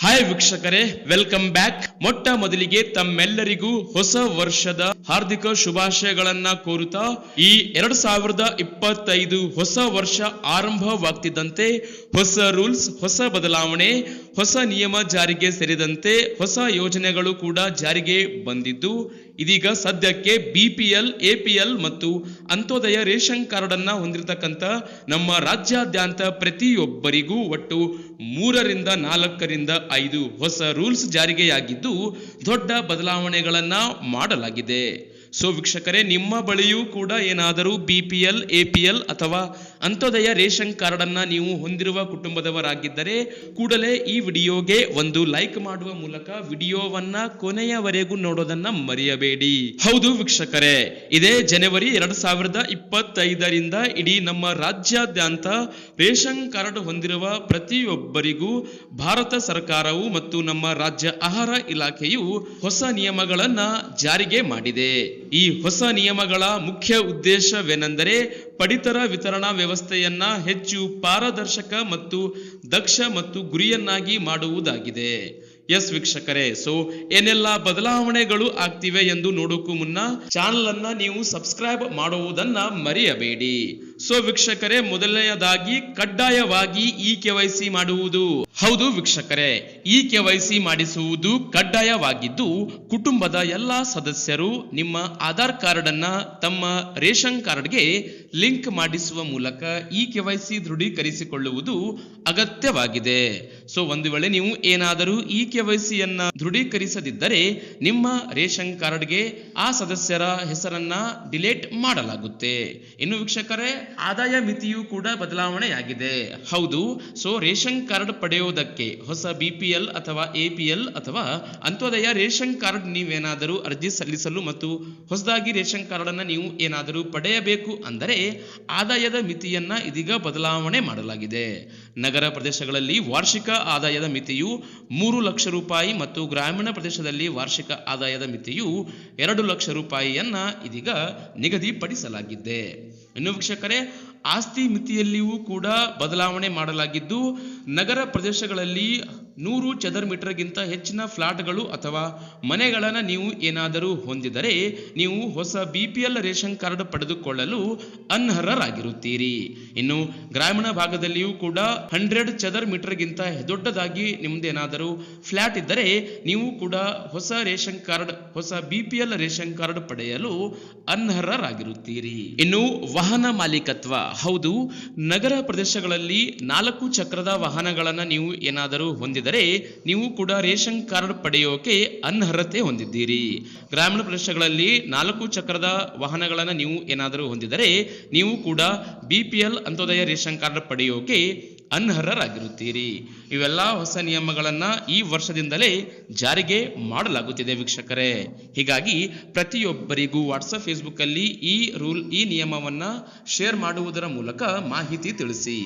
Hi ವೀಕ್ಷಕರೇ, welcome back. ಮೊಟ್ಟ ಮೊದಲಿಗೆ ತಮ್ಮೆಲ್ಲರಿಗೂ ಹೊಸ ವರ್ಷದ ಹಾರ್ದಿಕ ಶುಭಾಶಯಗಳನ್ನ ಕೋರುತ್ತಾ ಈ 2025 ಹೊಸ ವರ್ಷ ಆರಂಭವಾಗ್ತಿದ್ದಂತೆ ಹೊಸ ರೂಲ್ಸ್, ಹೊಸ ಬದಲಾವಣೆ, ಹೊಸ ನಿಯಮ ಜಾರಿಗೆ ಸೇರಿದಂತೆ ಹೊಸ ಯೋಜನೆಗಳು ಕೂಡ ಜಾರಿಗೆ ಬಂದಿದ್ದು, ಇದೀಗ ಸದ್ಯಕ್ಕೆ BPL, APL ಮತ್ತು ಅಂತ್ಯೋದಯ ರೇಷನ್ ಕಾರ್ಡ್ ಅನ್ನ ಹೊಂದಿರತಕ್ಕಂತ ನಮ್ಮ ರಾಜ್ಯಾದ್ಯಂತ ಪ್ರತಿಯೊಬ್ಬರಿಗೂ ಒಟ್ಟು 3 ರಿಂದ 4 ರಿಂದ 5 ಹೊಸ ರೂಲ್ಸ್ ಜಾರಿಗೆಯಾಗಿದ್ದು ದೊಡ್ಡ ಬದಲಾವಣೆಗಳನ್ನ ಮಾಡಲಾಗಿದೆ. ಸೊ ವೀಕ್ಷಕರೇ, ನಿಮ್ಮ ಬಳಿಯೂ ಕೂಡ ಏನಾದರೂ BPL, APL ಅಥವಾ ಅಂತ್ಯೋದಯ ರೇಷನ್ ಕಾರ್ಡ್ ಅನ್ನ ನೀವು ಹೊಂದಿರುವ ಕುಟುಂಬದವರಾಗಿದ್ದರೆ ಕೂಡಲೇ ಈ ವಿಡಿಯೋಗೆ ಒಂದು ಲೈಕ್ ಮಾಡುವ ಮೂಲಕ ವಿಡಿಯೋವನ್ನ ಕೊನೆಯವರೆಗೂ ನೋಡೋದನ್ನ ಮರೆಯಬೇಡಿ. ಹೌದು ವೀಕ್ಷಕರೇ, ಇದೇ ಜನವರಿ 2025ರಿಂದ ಇಡೀ ನಮ್ಮ ರಾಜ್ಯಾದ್ಯಂತ ರೇಷನ್ ಕಾರ್ಡ್ ಹೊಂದಿರುವ ಪ್ರತಿಯೊಬ್ಬರಿಗೂ ಭಾರತ ಸರ್ಕಾರವು ಮತ್ತು ನಮ್ಮ ರಾಜ್ಯ ಆಹಾರ ಇಲಾಖೆಯು ಹೊಸ ನಿಯಮಗಳನ್ನ ಜಾರಿಗೆ ಮಾಡಿದೆ. ಈ ಹೊಸ ನಿಯಮಗಳ ಮುಖ್ಯ ಉದ್ದೇಶವೇನೆಂದರೆ ಪಡಿತರ ವಿತರಣಾ ವ್ಯವಸ್ಥೆಯನ್ನ ಹೆಚ್ಚು ಪಾರದರ್ಶಕ ಮತ್ತು ದಕ್ಷ ಮತ್ತು ಗುರಿಯನ್ನಾಗಿ ಮಾಡುವುದಾಗಿದೆ. ಎಸ್ ವೀಕ್ಷಕರೇ, ಸೊ ಏನೆಲ್ಲ ಬದಲಾವಣೆಗಳು ಆಗ್ತಿವೆ ಎಂದು ನೋಡೋಕ್ಕೂ ಮುನ್ನ ಚಾನಲ್ ಅನ್ನ ನೀವು ಸಬ್ಸ್ಕ್ರೈಬ್ ಮಾಡುವುದನ್ನ ಮರೆಯಬೇಡಿ. ಸೊ ವೀಕ್ಷಕರೇ, ಮೊದಲನೆಯದಾಗಿ ಕಡ್ಡಾಯವಾಗಿ KYC ಮಾಡುವುದು. ಹೌದು ವೀಕ್ಷಕರೇ, KYC ಮಾಡಿಸುವುದು ಕಡ್ಡಾಯವಾಗಿದ್ದು ಕುಟುಂಬದ ಎಲ್ಲಾ ಸದಸ್ಯರು ನಿಮ್ಮ ಆಧಾರ್ ಕಾರ್ಡ್ ಅನ್ನ ತಮ್ಮ ರೇಷನ್ ಕಾರ್ಡ್ಗೆ ಲಿಂಕ್ ಮಾಡಿಸುವ ಮೂಲಕ KYC ದೃಢೀಕರಿಸಿಕೊಳ್ಳುವುದು ಅಗತ್ಯವಾಗಿದೆ. ಸೊ ಒಂದು ವೇಳೆ ನೀವು ಏನಾದರೂ KYC ಯನ್ನ ದೃಢೀಕರಿಸದಿದ್ದರೆ ನಿಮ್ಮ ರೇಷನ್ ಕಾರ್ಡ್ಗೆ ಆ ಸದಸ್ಯರ ಹೆಸರನ್ನ ಡಿಲೀಟ್ ಮಾಡಲಾಗುತ್ತೆ. ಇನ್ನು ವೀಕ್ಷಕರೇ, ಆದಾಯ ಮಿತಿಯು ಕೂಡ ಬದಲಾವಣೆಯಾಗಿದೆ. ಹೌದು, ಸೊ ರೇಷನ್ ಕಾರ್ಡ್ ಪಡೆಯುವುದಕ್ಕೆ ಹೊಸ BPL ಅಥವಾ APL ಅಥವಾ ಅಂತ್ಯೋದಯ ರೇಷನ್ ಕಾರ್ಡ್ ನೀವೇನಾದರೂ ಅರ್ಜಿ ಸಲ್ಲಿಸಲು ಮತ್ತು ಹೊಸದಾಗಿ ರೇಷನ್ ಕಾರ್ಡ್ ಅನ್ನ ನೀವು ಏನಾದರೂ ಪಡೆಯಬೇಕು ಅಂದರೆ ಆದಾಯದ ಮಿತಿಯನ್ನ ಇದೀಗ ಬದಲಾವಣೆ ಮಾಡಲಾಗಿದೆ. ನಗರ ಪ್ರದೇಶಗಳಲ್ಲಿ ವಾರ್ಷಿಕ ಆದಾಯದ ಮಿತಿಯು 3 ಲಕ್ಷ ರೂಪಾಯಿ ಮತ್ತು ಗ್ರಾಮೀಣ ಪ್ರದೇಶದಲ್ಲಿ ವಾರ್ಷಿಕ ಆದಾಯದ ಮಿತಿಯು 2 ಲಕ್ಷ ರೂಪಾಯಿಯನ್ನ ಇದೀಗ ನಿಗದಿಪಡಿಸಲಾಗಿದೆ. ಇನ್ನು ವೀಕ್ಷಕರೇ, ಆಸ್ತಿ ಮಿತಿಯಲ್ಲಿಯೂ ಕೂಡ ಬದಲಾವಣೆ ಮಾಡಲಾಗಿದ್ದು ನಗರ ಪ್ರದೇಶಗಳಲ್ಲಿ 100 ಚದರ ಮೀಟರ್ಗಿಂತ ಹೆಚ್ಚಿನ ಫ್ಲಾಟ್ಗಳು ಅಥವಾ ಮನೆಗಳನ್ನು ನೀವು ಏನಾದರೂ ಹೊಂದಿದರೆ ನೀವು ಹೊಸ BPL ರೇಷನ್ ಕಾರ್ಡ್ ಪಡೆದುಕೊಳ್ಳಲು ಅನರ್ಹರಾಗಿರುತ್ತೀರಿ. ಇನ್ನು ಗ್ರಾಮೀಣ ಭಾಗದಲ್ಲಿಯೂ ಕೂಡ 100 ಚದರ ಮೀಟರ್ಗಿಂತ ದೊಡ್ಡದಾಗಿ ನಿಮ್ದೇನಾದರೂ ಫ್ಲಾಟ್ ಇದ್ದರೆ ನೀವು ಕೂಡ ಹೊಸ ರೇಷನ್ ಕಾರ್ಡ್, ಹೊಸ BPL ರೇಷನ್ ಕಾರ್ಡ್ ಪಡೆಯಲು ಅನರ್ಹರಾಗಿರುತ್ತೀರಿ. ಇನ್ನು ವಾಹನ ಮಾಲೀಕತ್ವ. ಹೌದು, ನಗರ ಪ್ರದೇಶಗಳಲ್ಲಿ 4 ಚಕ್ರದ ವಾಹನಗಳನ್ನ ನೀವು ಏನಾದರೂ ಹೊಂದಿದರೆ ನೀವು ಕೂಡ ರೇಷನ್ ಕಾರ್ಡ್ ಪಡೆಯೋಕೆ ಅನರ್ಹತೆ ಹೊಂದಿದ್ದೀರಿ. ಗ್ರಾಮೀಣ ಪ್ರದೇಶಗಳಲ್ಲಿ 4 ಚಕ್ರದ ವಾಹನಗಳನ್ನ ನೀವು ಏನಾದರೂ ಹೊಂದಿದರೆ ನೀವು ಕೂಡ BPL ಅಂತ್ಯೋದಯ ರೇಷನ್ ಕಾರ್ಡ್ ಪಡೆಯೋಕೆ ಅನರ್ಹರಾಗಿರುತ್ತೀರಿ. ಇವೆಲ್ಲ ಹೊಸ ನಿಯಮಗಳನ್ನ ಈ ವರ್ಷದಿಂದಲೇ ಜಾರಿಗೆ ಮಾಡಲಾಗುತ್ತಿದೆ ವೀಕ್ಷಕರೇ. ಹೀಗಾಗಿ ಪ್ರತಿಯೊಬ್ಬರಿಗೂ ವಾಟ್ಸಪ್, ಫೇಸ್ಬುಕ್ ಅಲ್ಲಿ ಈ ನಿಯಮವನ್ನ ಶೇರ್ ಮಾಡುವುದರ ಮೂಲಕ ಮಾಹಿತಿ ತಿಳಿಸಿ.